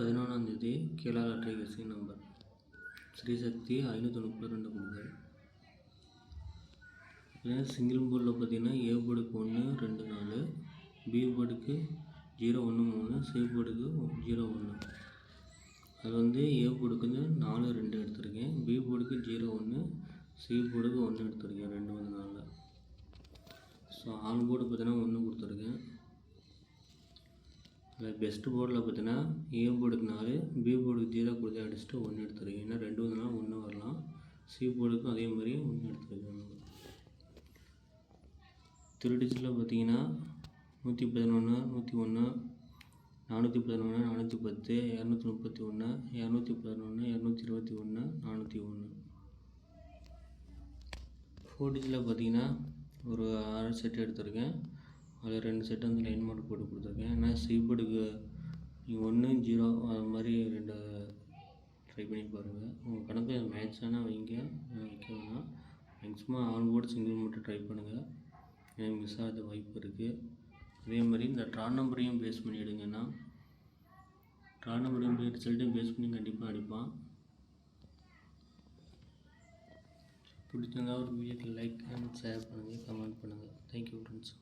11ஆம் தேதி Kerala lottery guessing number Sri Sakthi 532 கொடுக்குது. இதில் சிங்கிள் போர்டில் பார்த்தீங்கன்னா ஏ போர்டுக்கு 1 2 4, பி போர்டுக்கு 0 1 3, சி போர்டுக்கு 0 1. அது வந்து ஏ போர்டுக்கு வந்து 4 2 எடுத்திருக்கேன், பி போர்டுக்கு 0 1, சி போர்டுக்கு 1 எடுத்திருக்கேன், 2 வந்து 4. ஸோ ஆல் போர்டு பார்த்தீங்கன்னா 1 கொடுத்துருக்கேன். அதில் பெஸ்ட் போர்டில் பார்த்தீங்கன்னா ஏ போர்டுக்கு 4, பி போர்டுக்கு 0 கொடுத்து அடிச்சுட்டு 1 எடுத்துருக்கேன். ஏன்னா 2 வந்தனால 1 வரலாம். சி போர்டுக்கும் அதே மாதிரி 1 எடுத்துருக்கேன். 3 டிஜிட்டில் பார்த்தீங்கன்னா 111, 101, 411, 410, 231, 211, 221, 401. 4 டிஜிட்டில் பார்த்தீங்கன்னா ஒரு 6 செட் எடுத்திருக்கேன். அதில் 2 செட் வந்து லைன் மார்க் போட்டு கொடுத்துருக்கேன். ஏன்னா சி போர்டுக்கு 1 0 அது மாதிரி 2 ட்ரை பண்ணி பாருங்கள். உங்கள் கணக்கு மேட்ச் ஆனால் வைங்க, வைக்க வேணாம். மேக்ஸிமம் ஆல் போர்டு சிங்கிள் மட்டும் ட்ரை பண்ணுங்கள், எனக்கு மிஸ் ஆகிறது வாய்ப்பு இருக்குது. அதே மாதிரி இந்த ட்ரா நம்பரையும் பேஸ் பண்ணி எடுங்கன்னா ட்ரா நம்பரையும் ரிசல்ட்டையும் பேஸ் பண்ணி கண்டிப்பாக அடிப்பான். பிடிச்சிருந்தா ஒரு வீடியோக்கு லைக் அண்ட் ஷேர் பண்ணுங்கள், கமெண்ட் பண்ணுங்கள். Thank you friends.